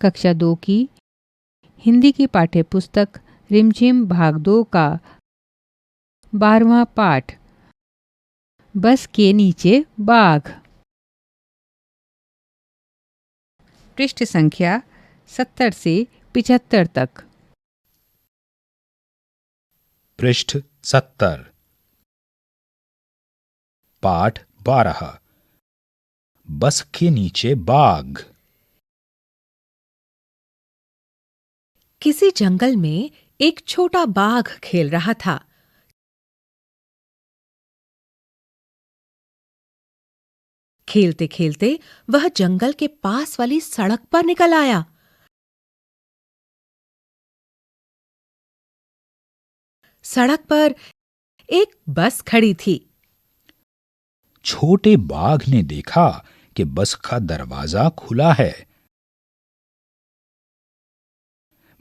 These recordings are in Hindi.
कक्षा 2 की हिंदी की पाठ्यपुस्तक रिमझिम भाग 2 का 12वां पाठ बस के नीचे बाघ। पृष्ठ संख्या 70 से 75 तक। पृष्ठ 70। पाठ 12। बस के नीचे बाघ। किसी जंगल में एक छोटा बाघ खेल रहा था। खेलते खेलते वह जंगल के पास वाली सड़क पर निकल आया। सड़क पर एक बस खड़ी थी। छोटे बाघ ने देखा कि बस का दरवाजा खुला है।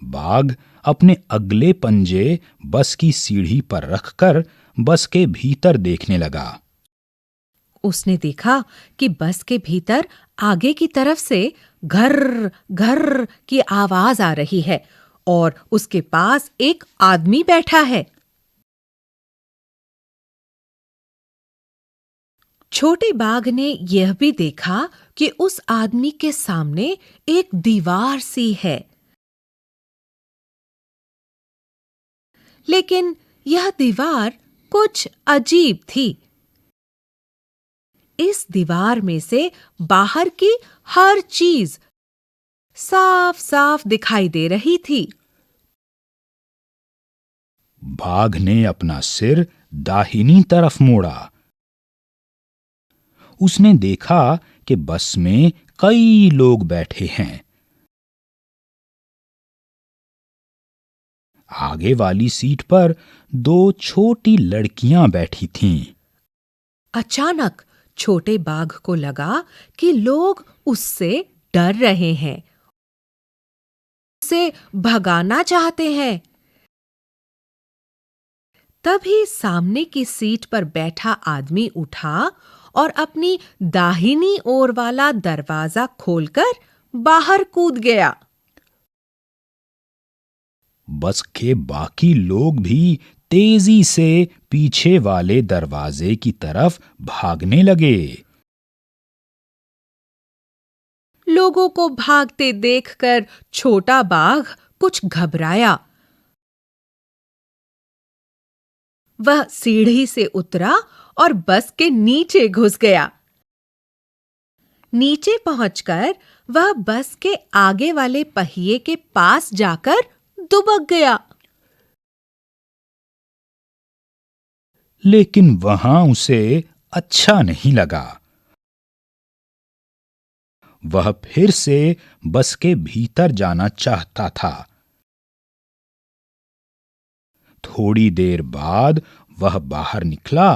बाघ अपने अगले पंजे बस की सीढ़ी पर रखकर बस के भीतर देखने लगा। उसने देखा कि बस के भीतर आगे की तरफ से घर्र घर्र की आवाज आ रही है और उसके पास एक आदमी बैठा है। छोटे बाघ ने यह भी देखा कि उस आदमी के सामने एक दीवार सी है, लेकिन यह दीवार कुछ अजीब थी। इस दीवार में से बाहर की हर चीज साफ साफ दिखाई दे रही थी। बाघ ने अपना सिर दाहिनी तरफ मोड़ा। उसने देखा कि बस में कई लोग बैठे हैं। आगे वाली सीट पर दो छोटी लड़कियां बैठी थीं। अचानक छोटे बाघ को लगा कि लोग उससे डर रहे हैं, उसे भगाना चाहते हैं। तभी सामने की सीट पर बैठा आदमी उठा और अपनी दाहिनी ओर वाला दरवाजा खोलकर बाहर कूद गया। बस के बाकी लोग भी तेजी से पीछे वाले दरवाजे की तरफ भागने लगे। लोगों को भागते देखकर छोटा बाघ कुछ घबराया। वह सीढ़ी से उतरा और बस के नीचे घुस गया। नीचे पहुंचकर वह बस के आगे वाले पहिए के पास जाकर दुबक गया। लेकिन वहां उसे अच्छा नहीं लगा। वह फिर से बस के भीतर जाना चाहता था। थोड़ी देर बाद वह बाहर निकला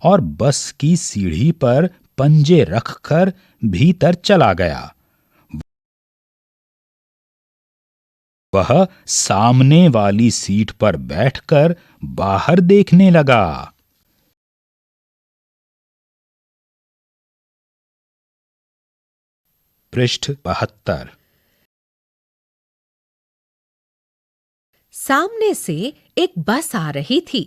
और बस की सीढ़ी पर पंजे रखकर भीतर चला गया। वह सामने वाली सीट पर बैठकर बाहर देखने लगा। पृष्ठ 72। सामने से एक बस आ रही थी।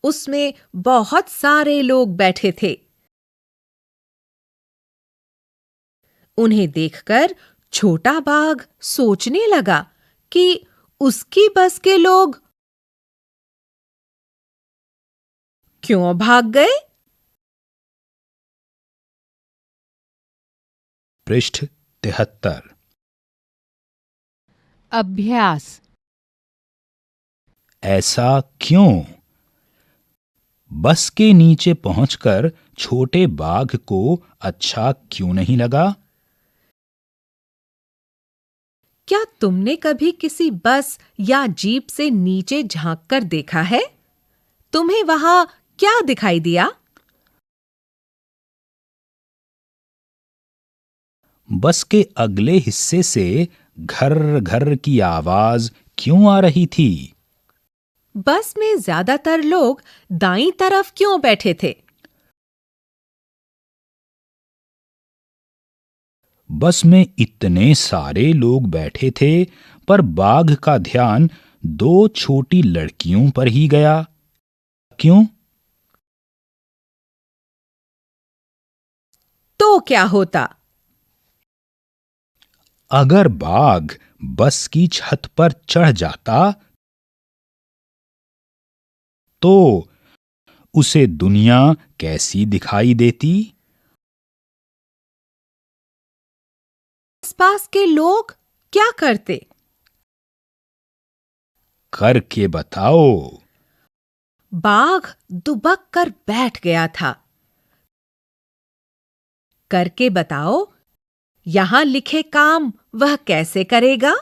उसमें बहुत सारे लोग बैठे थे। उन्हें देखकर छोटा बाघ सोचने लगा कि उसकी बस के लोग क्यों भाग गए। पृष्ठ 73। अभ्यास। ऐसा क्यों? बस के नीचे पहुंचकर छोटे बाघ को अच्छा क्यों नहीं लगा? क्या तुमने कभी किसी बस या जीप से नीचे झांककर देखा है? तुम्हें वहां क्या दिखाई दिया? बस के अगले हिस्से से घर घर की आवाज क्यों आ रही थी? बस में ज्यादातर लोग दाईं तरफ क्यों बैठे थे? बस में इतने सारे लोग बैठे थे, पर बाघ का ध्यान दो छोटी लड़कियों पर ही गया। क्यों? तो क्या होता? अगर बाघ बस की छत पर चढ़ जाता तो उसे दुनिया कैसी दिखाई देती? आसपास के लोग क्या करते? करके बताओ। बाघ दुबक कर बैठ गया था। करके बताओ, यहां लिखे काम वह कैसे करेगा?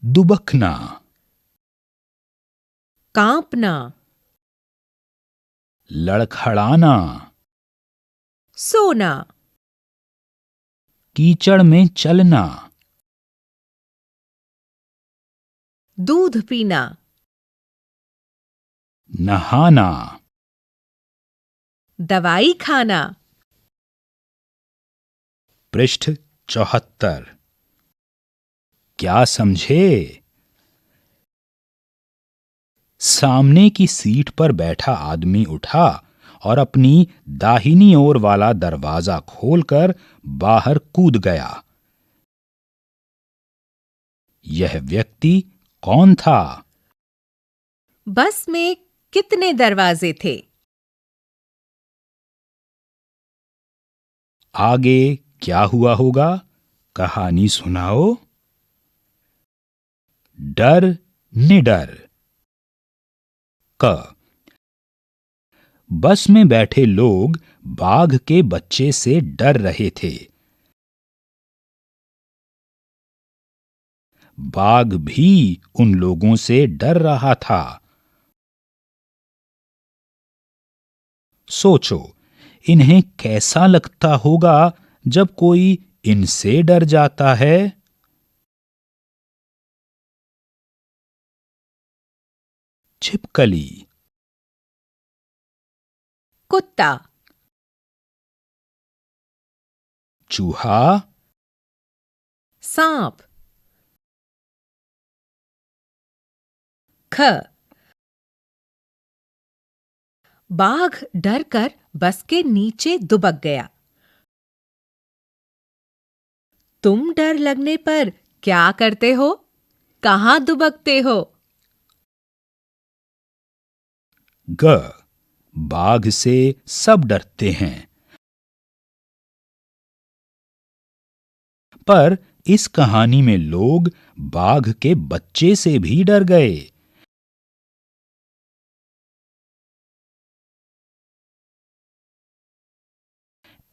दुबकना, कांपना, लड़खड़ाना, सोना, कीचड़ में चलना, दूध पीना, नहाना, दवाई खाना। पृष्ठ 74। क्या समझे? सामने की सीट पर बैठा आदमी उठा और अपनी दाहिनी ओर वाला दरवाजा खोलकर बाहर कूद गया। यह व्यक्ति कौन था? बस में कितने दरवाजे थे? आगे क्या हुआ होगा? कहानी सुनाओ। डर निडर। क बस में बैठे लोग बाघ के बच्चे से डर रहे थे। बाघ भी उन लोगों से डर रहा था। सोचो, इन्हें कैसा लगता होगा जब कोई इनसे डर जाता है? छिपकली, कुत्ता, चूहा, सांप। ख बाघ डरकर बस के नीचे दुबक गया। तुम डर लगने पर क्या करते हो? कहां दुबकते हो? ग बाघ से सब डरते हैं, पर इस कहानी में लोग बाघ के बच्चे से भी डर गए।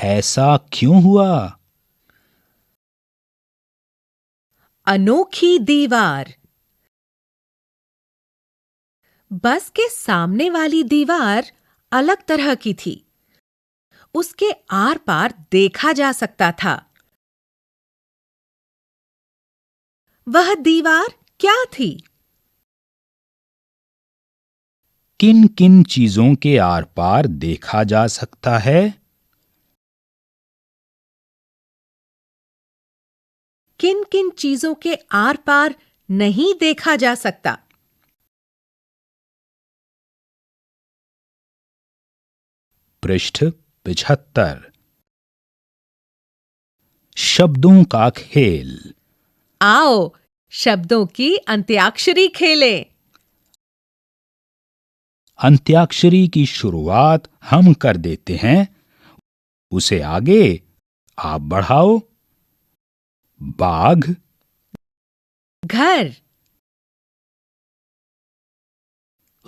ऐसा क्यों हुआ? अनोखी दीवार। बस के सामने वाली दीवार अलग तरह की थी। उसके आर पार देखा जा सकता था। वह दीवार क्या थी? किन किन चीजों के आर पार देखा जा सकता है? किन किन चीजों के आर पार नहीं देखा जा सकता? पृष्ठ 75। शब्दों का खेल। आओ शब्दों की अंत्याक्षरी खेलें। अंत्याक्षरी की शुरुआत हम कर देते हैं, उसे आगे आप बढ़ाओ। बाघ, घर,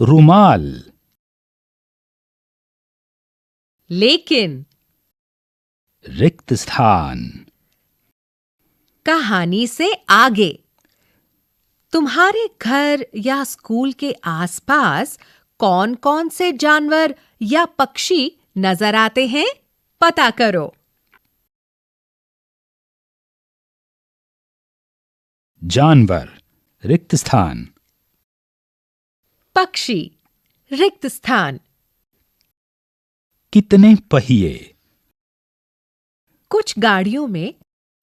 रुमाल, लेकिन, रिक्त स्थान। कहानी से आगे। तुम्हारे घर या स्कूल के आसपास कौन-कौन से जानवर या पक्षी नजर आते हैं? पता करो। जानवर, रिक्त स्थान। पक्षी, रिक्त स्थान। कितने पहिए? कुछ गाड़ियों में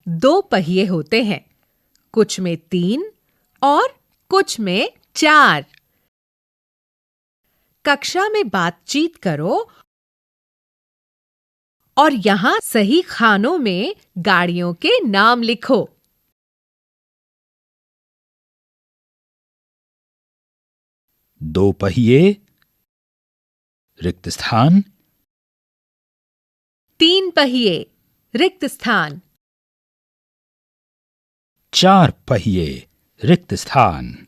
2 पहिए होते हैं, कुछ में 3 और कुछ में 4। कक्षा में बातचीत करो और यहां सही खानों में गाड़ियों के नाम लिखो। 2 पहिए, रिक्त स्थान। 3 पहिए, रिक्त स्थान। 4 पहिए, रिक्त स्थान।